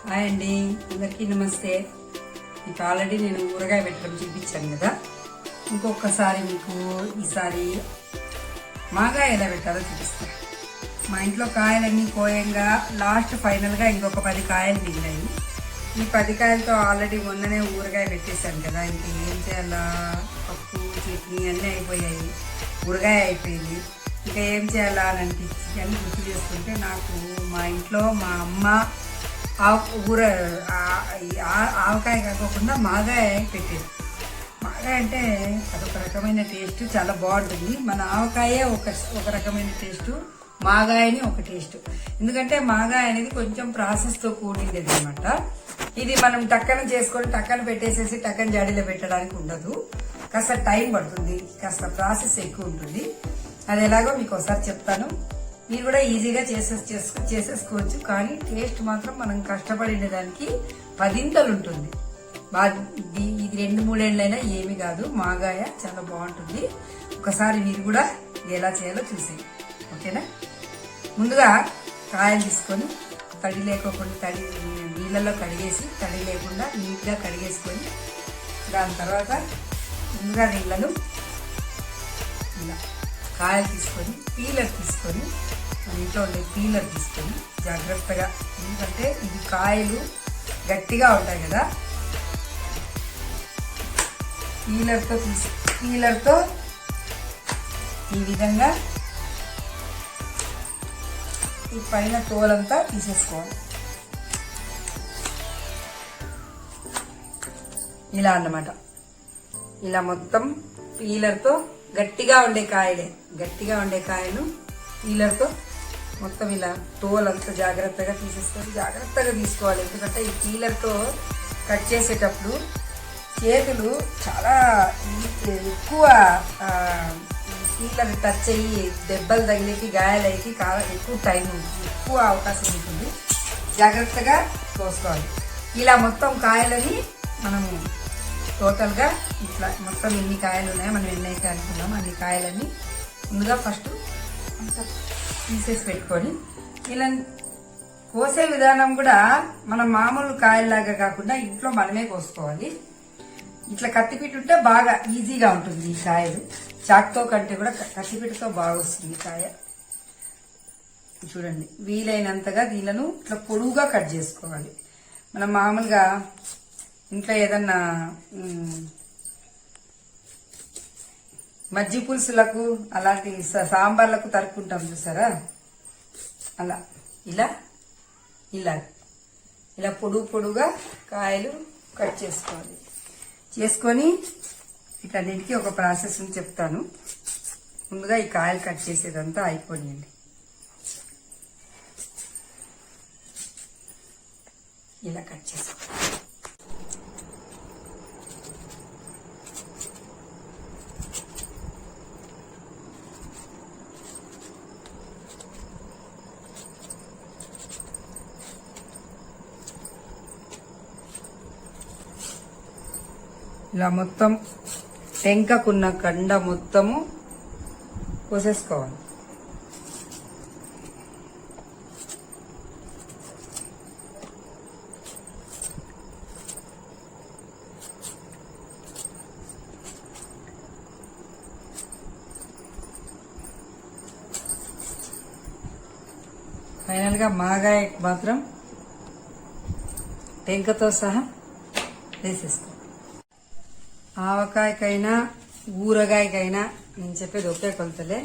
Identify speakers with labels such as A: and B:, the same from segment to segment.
A: Hi అండి, అందరికీ నమస్తే. మీకు ఆల్రెడీ నేను ఊరగాయ పెట్టడం చూపించాను కదా. ఇంకొకసారి మీకు ఈసారి మాగాయ ఎలా పెట్టాలో చూపిస్తాను. మా ఇంట్లో కాయలన్నీ కోయంగా లాస్ట్ ఫైనల్గా ఇంకొక 10 కాయలు మిగిలాయి. ఈ 10 కాయలతో ఆల్రెడీ మొన్ననే ఊరగాయ పెట్టేశాను కదా. ఇంక ఏం చేయాలా, పప్పు చట్నీ అన్నీ అయిపోయాయి, ఊరగాయ అయిపోయింది. ఇంకా ఏం చేయాలా అని అనిపించి అని గుర్తు చేసుకుంటే నాకు మా ఇంట్లో మా అమ్మ ఆవకాయ కాకుండా మాగాయ పెట్టేది. మాగాయ అంటే అదొక రకమైన టేస్ట్, చాలా బాగుంటుంది. మన ఆవకాయ ఒక రకమైన టేస్ట్, మాగాయని ఒక టేస్ట్. ఎందుకంటే మాగాయ అనేది కొంచెం ప్రాసెస్తో కూడింది అనమాట. ఇది మనం టక్కన చేసుకొని టక్కన పెట్టేసేసి టక్కన జాడీలో పెట్టడానికి ఉండదు, కాస్త టైం పడుతుంది, కాస్త ప్రాసెస్ ఎక్కువ ఉంటుంది. అది ఎలాగో మీకు ఒకసారి చెప్తాను. మీరు కూడా ఈజీగా చేసేసుకోవచ్చు. కానీ టేస్ట్ మాత్రం మనం కష్టపడిన దానికి 10 ఉంటుంది. ఇది 2-3 ఏళ్ళైనా ఏమి కాదు. మాగాయ చాలా బాగుంటుంది. ఒకసారి మీరు కూడా ఎలా చేయాలో చూసేయండి, ఓకేనా. ముందుగా కాయలు తీసుకొని తడి లేకోకుండా నీళ్ళల్లో కడిగేసి తడి లేకుండా నీట్గా కడిగేసుకొని దాని తర్వాత ముందుగా నీళ్ళను ఇలా కాయలు తీసుకొని పీలర్ తీసుకొని మన ఇంట్లో ఉండే పీలర్ తీసుకొని జాగ్రత్తగా, ఎందుకంటే ఇది కాయలు గట్టిగా ఉంటాయి కదా, పీలర్తో ఈ విధంగా ఈ పైన తోలంతా తీసేసుకోవాలి. ఇలా అన్నమాట. ఇలా మొత్తం పీలర్తో గట్టిగా ఉండే కాయలు పీలర్తో మొత్తం ఇలా తోలంతా జాగ్రత్తగా తీసుకోవాలి. ఎందుకంటే ఈ పీలర్తో కట్ చేసేటప్పుడు చేతులు చాలా ఎక్కువ పీలర్ టచ్ అయ్యి దెబ్బలు తగిలికి గాయాలకి ఎక్కువ టైం ఉంటుంది, ఎక్కువ అవకాశం ఉంటుంది. జాగ్రత్తగా కోసుకోవాలి. ఇలా మొత్తం కాయలని మనము టోటల్గా ఇట్లా మొత్తం ఎన్ని కాయలు ఉన్నాయో మనం ఎన్నైతే అనుకున్నామో అన్ని కాయలని ముందుగా ఫస్ట్ తీసేసి పెట్టుకొని, ఇలా కోసే విధానం కూడా మనం మామూలు కాయల్లాగా కాకుండా ఇంట్లో మనమే కోసుకోవాలి. ఇట్లా కత్తిపీట ఉంటే బాగా ఈజీగా ఉంటుంది. ఈ కాయలు చాక్తో కంటే కూడా కత్తిపీటతో బాగా వస్తుంది కాయ. చూడండి, వీలైనంతగా దీనిలను ఇట్లా పొడువుగా కట్ చేసుకోవాలి. మనం మామూలుగా ఇంట్లో ఏదన్నా మజ్జి పులుసులకు అలాంటి సాంబార్లకు తరుక్కుంటాం చూసారా, అలా ఇలా ఇలా ఇలా పొడుగుగా కాయలు కట్ చేసుకోవాలి. చేసుకొని వీటన్నిటికీ ఒక ప్రాసెస్ చెప్తాను. ముందుగా ఈ కాయలు కట్ చేసేదంతా అయిపోయింది. ఇలా కట్ చేసుకోవాలి. ఇలా మొత్తం టెంకకున్న కండ మొత్తము కోసేసుకోవాలి. ఫైనల్గా మాగాయ మాత్రం టెంకతో సహా వేసేసుకోవాలి. ఆవకాయకైనా ఊరగాయకైనా నేను చెప్పేది ఒకే కొలతలే.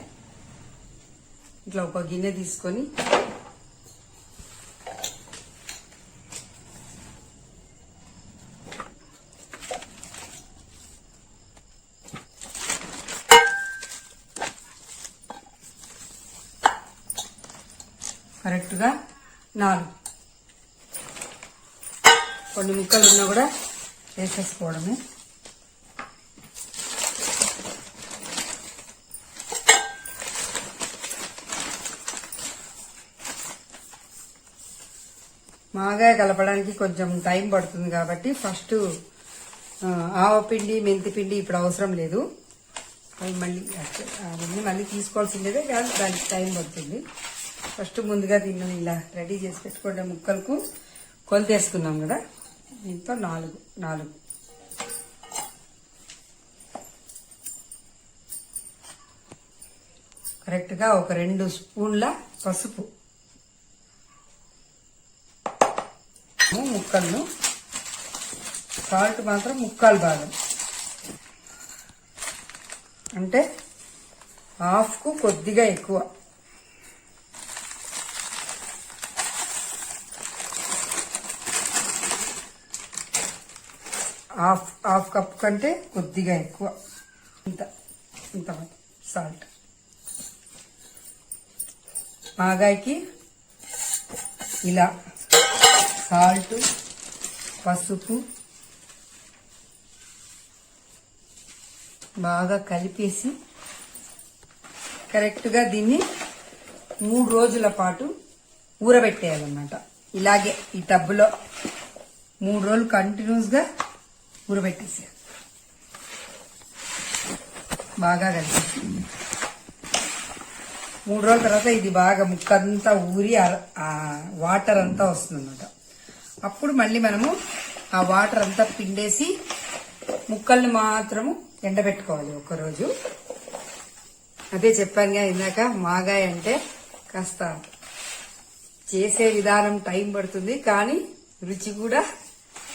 A: ఇట్లా ఒక గిన్నె తీసుకొని కరెక్ట్గా 4 కొన్ని ముక్కలు ఉన్నా కూడా వేసేసుకోవడమే. మాగాయ కలపడానికి కొంచెం టైం పడుతుంది కాబట్టి ఫస్ట్ ఆవపిండి మెంతిపిండి ఇప్పుడు అవసరం లేదు. అవి మళ్ళీ తీసుకోవాల్సిందే, కానీ దానికి టైం పడుతుంది. ఫస్ట్ ముందుగా దీన్ని ఇలా రెడీ చేసి పెట్టుకోండి. ముక్కలకు కొలితేసుకున్నాం కదా, దీంతో 4 కరెక్ట్గా ఒక 2 స్పూన్ల పసుపు, ముక్కలను సాల్ట్ మాత్రం 3/4 భాగం, అంటే హాఫ్కు కొద్దిగా ఎక్కువ. హాఫ్ కప్ కంటే కొద్దిగా ఎక్కువ, ఇంత సాల్ట్. మాగాయకి ఇలా సాల్ట్, పసుపు బాగా కలిపేసి కరెక్ట్గా దీన్ని 3 రోజుల పాటు ఊరబెట్టేయాలన్నమాట. ఇలాగే ఈ టబ్బులో 3 రోజులు కంటిన్యూస్గా ఊరబెట్టేసేయాలి. బాగా కలిపేసి 3 రోజుల తర్వాత ఇది బాగా ముక్కంతా ఊరి వాటర్ అంతా వస్తుందన్నమాట. అప్పుడు మళ్ళీ మనము ఆ వాటర్ అంతా పిండేసి ముక్కల్ని మాత్రము ఎండబెట్టుకోవాలి ఒకరోజు. అదే చెప్పానుగా ఇందాక, మాగాయ అంటే కాస్త చేసే విధానం టైం పడుతుంది, కానీ రుచి కూడా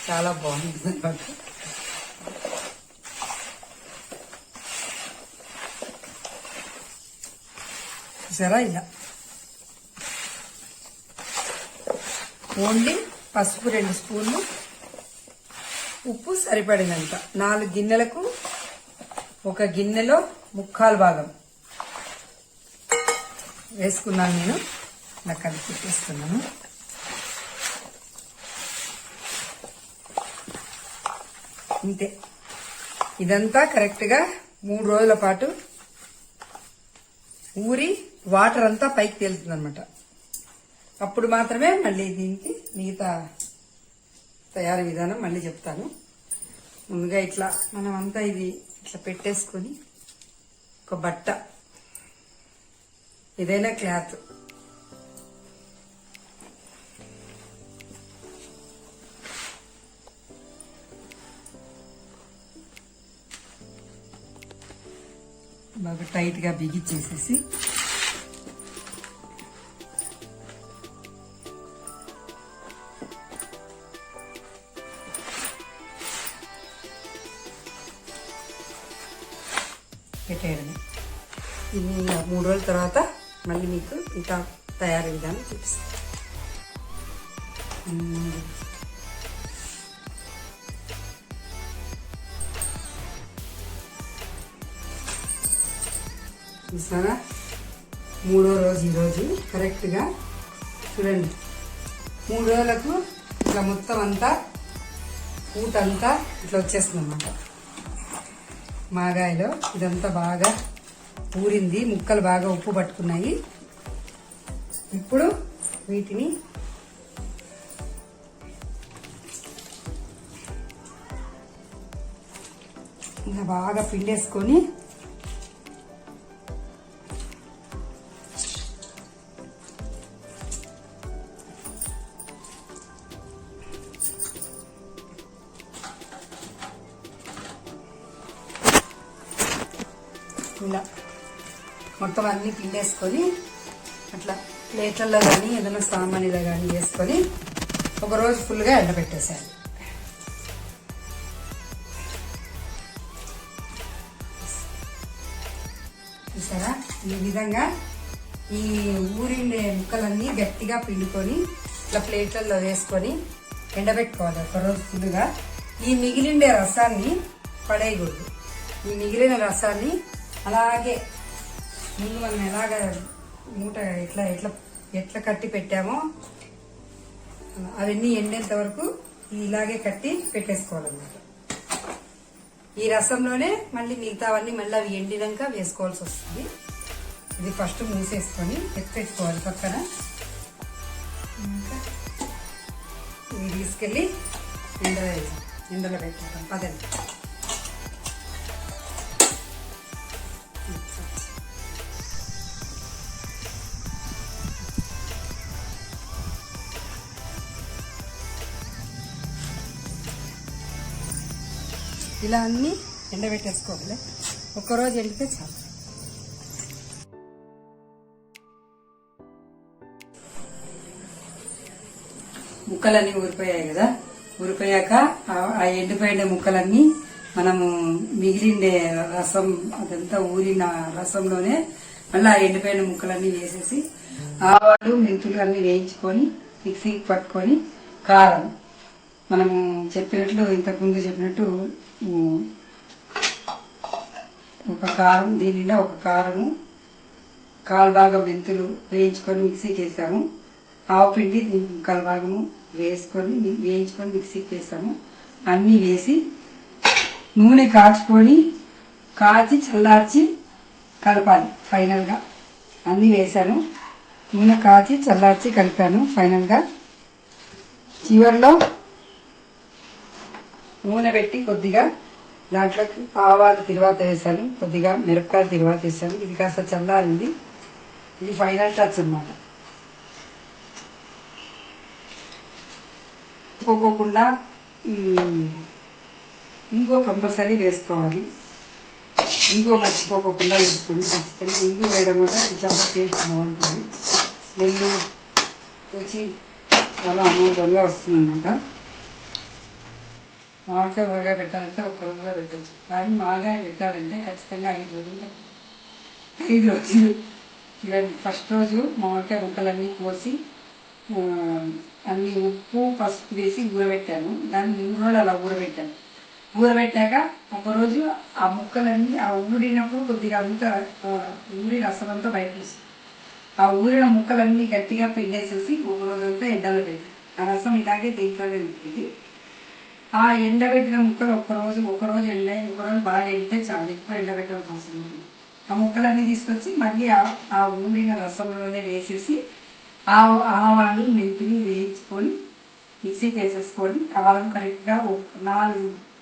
A: చాలా బాగుంటుంది అన్నమాట. చూసారా, ఇలా ఓన్లీ పసుపు 2 స్పూన్లు, ఉప్పు సరిపడినంత. 4 గిన్నెలకు 1 గిన్నెలో 3/4 భాగం వేసుకున్నాను నేను. ఇలా కలిపి పెట్టేస్తున్నాను. ఇంతే. ఇదంతా కరెక్ట్గా 3 రోజుల పాటు ఊరి వాటర్ అంతా పైకి తేలుతుంది అనమాట. అప్పుడు మాత్రమే మళ్ళీ దీనికి మిగతా తయారీ విధానం మళ్ళీ చెప్తాను. ముందుగా ఇట్లా మనం అంతా ఇది ఇట్లా పెట్టేసుకొని ఒక బట్ట, ఏదైనా క్లాత్, బాగా టైట్గా బిగిచ్చేసేసి పెట్టేయడమే. ఇది 3 రోజుల తర్వాత మళ్ళీ మీకు ఇంకా తయారీ విధానం చూపిస్తాను. చూసారా, 3వ రోజు ఈరోజు కరెక్ట్గా చూడండి. 3 రోజులకు ఇట్లా మొత్తం అంతా ఊటంతా ఇట్లా వచ్చేస్తుంది అన్నమాట. మాగాయలో ఇదంతా బాగా ఊరింది, ముక్కలు బాగా ఉప్పు పట్టుకున్నాయి. ఇప్పుడు వీటిని ఇలా బాగా పిండేసుకొని ఇలా మొత్తం అన్నీ పిండేసుకొని అట్లా ప్లేట్లలో కానీ ఏదైనా సామాన్యులో కానీ వేసుకొని ఒకరోజు ఫుల్గా ఎండబెట్టేసేయాలి. చూసారా, ఈ విధంగా ఈ ఊరిండే ముక్కలన్నీ గట్టిగా పిండుకొని ఇట్లా ప్లేట్లలో వేసుకొని ఎండబెట్టుకోవాలి ఒకరోజు ఫుల్గా. ఈ మిగిలిండే రసాన్ని పడేయకూడదు. ఈ మిగిలిన రసాన్ని అలాగే ముందు మనం ఎలాగ మూట ఎట్లా కట్టి పెట్టామో అవన్నీ ఎండేంత వరకు ఇలాగే కట్టి పెట్టేసుకోవాలన్నమాట. ఈ రసంలోనే మళ్ళీ మిగతావన్నీ మళ్ళీ అవి ఎండినాక వేసుకోవాల్సి వస్తుంది. ఇది ఫస్ట్ మూసేసుకొని ఎత్తిపెట్టుకోవాలి పక్కన. ఇంకా ఇవి తీసుకెళ్ళి ఎండలో పెట్టుకుంటాం. పదండి. ఇలా అన్నీ ఎండబెట్టేసుకోవాలి. ఒక్కరోజు ఎండితే చాలు. ముక్కలన్నీ ఊరిపోయాయి కదా. ఊరిపోయాక ఆ ఎండిపోయిన ముక్కలన్నీ మనము మిగిలిండే రసం అదంతా ఊరిన రసంలోనే మళ్ళీ ఆ ఎండిపోయిన ముక్కలన్నీ వేసేసి ఆవాలు మెంతులు అన్నీ వేయించుకొని మిక్సీకి పట్టుకొని కారం మనము చెప్పినట్లు ఇంతకుముందు చెప్పినట్టు ఒక కారం దీనిలో ఒక కారము కాలు భాగం మెంతులు వేయించుకొని మిక్సీకి వేసాము. ఆవు పిండి కాలు భాగము వేసుకొని వేయించుకొని మిక్సీకి వేసాము. అన్నీ వేసి నూనె కాచుకొని కాచి చల్లార్చి కలపాలి. ఫైనల్గా అన్నీ వేసాను. నూనె కాచి చల్లార్చి కలిపాను. ఫైనల్గా చివరిలో నూనె పెట్టి కొద్దిగా దాంట్లోకి ఆవాలు తిరువాత వేసాను. కొద్దిగా మిరపకాయలు తిరువాత వేసాను. ఇది కాస్త చల్లారింది. ఇది ఫైనల్ టచ్ అన్నమాట. పోకోకుండా ఇంకో కంపల్సరీ వేసుకోవాలి. ఇంకో మర్చిపోకుండా వేసుకొని ఖచ్చితంగా ఇంగు వేయడం కూడా చాలా టేస్ట్ బాగుంటుంది. స్మెల్ రుచి చాలా అమోఘంగా వస్తుందన్నమాట. మామిడికాయ ఊరగాయ పెట్టాలంటే ఒక రోజుగా పెట్టచ్చు. కానీ మాగాయ పెట్టాలంటే ఖచ్చితంగా 5 రోజులు చూడండి. ఫస్ట్ రోజు మామిడికాయ ముక్కలన్నీ కోసి అన్ని ఉప్పు పసుపు వేసి ఊరబెట్టాను. దాన్ని 3 రోజులు అలా ఊరబెట్టాను. ఊరబెట్టాక ఒకరోజు ఆ ముక్కలన్నీ ఆ ఊరినప్పుడు కొద్దిగా అంతా ఊరి రసం అంతా బయట వస్తుంది. ఆ ఊరిన ముక్కలన్నీ గట్టిగా పిండేసేసి ఒక రోజంతా ఎండలో పెట్టి ఆ రసం ఇలాగే దీంట్లోనే ఉంటుంది. ఆ ఎండబెట్టిన ముక్కలు ఒకరోజు ఒకరోజు బాగా ఎండితే చాలా ఎక్కువ ఎండబెట్టడం అవసరం ఉంది. ఆ ముక్కలన్నీ తీసుకొచ్చి మళ్ళీ ఆ ఊరిన రసంలోనే వేసేసి ఆవాలు మెంతులు వేయించుకొని మిక్సీకి వేసేసుకొని కారం కరెక్ట్గా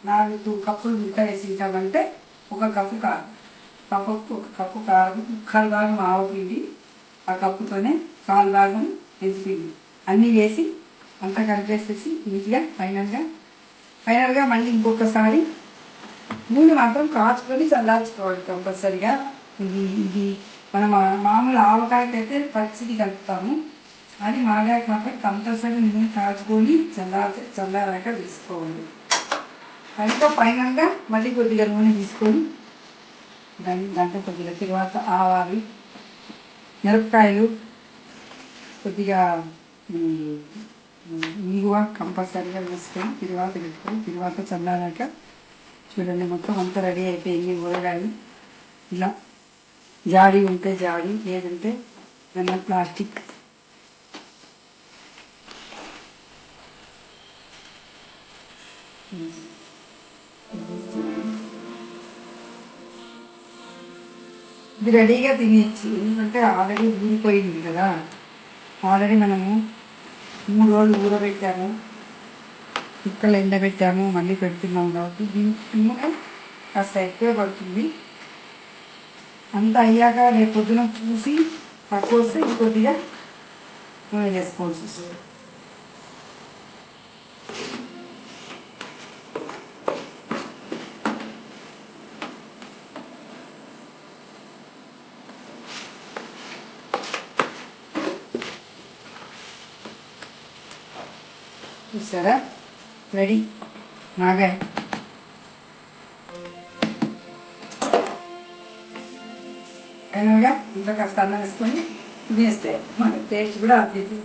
A: 4 కప్పులు ముక్క వేసింటామంటే 1 కప్పు కారం, ఒక కప్పు కారం, 1/4 భాగం ఆవు పిండి, ఆ కప్పుతోనే 1/4 భాగం మెంతిపిండి అన్నీ వేసి అంతా కలిపేసేసి నీట్గా ఫైనల్గా మళ్ళీ ఇంకొకసారి నూనె మాత్రం కాచుకొని చల్లార్చుకోవాలి కంపల్సరిగా. ఇది మనం మామూలు ఆవకాయకి అయితే పచ్చిది కలుపుతాము. అది మాగాయ మాత్రం కంపల్సరీ నూనె కాచుకొని చల్లారాక తీసుకోవాలి. ఇంకా ఫైనల్గా మళ్ళీ కొద్దిగా నూనె తీసుకొని దాంట్లో కొద్దిగా తర్వాత ఆవాలు మిరపకాయలు కొద్దిగా ఇంగువ కంపల్సరీగా వేసుకొని తర్వాత చల్లారాక చూడండి మొత్తం అంతా రెడీ అయిపోయింది. ఊరగాయలు ఇలా జాడీ ఉంటే జాడీ, లేదంటే ఏమన్నా ప్లాస్టిక్ ఇది రెడీగా తినేయచ్చు. ఎందుకంటే ఆల్రెడీ ఊరిపోయింది కదా. ఆల్రెడీ మనము 3 రోజులు ఊరబెట్టాము, ముక్కలు ఎండబెట్టాము, మళ్ళీ పెడుతున్నాము కాబట్టి దీనికి కాస్త ఎక్కువ పడుతుంది. అంతా అయ్యాక రేపు పొద్దున పూసి తక్కువ వస్తే కొద్దిగా నూనె వేసుకోవాల్సి వస్తుంది. చూసారా రెడీ మాగాయ. ఫైనల్గా ఇంట్లో కాస్త అన్నం వేసుకొని వేస్తే మన టేస్ట్ కూడా అర్థం.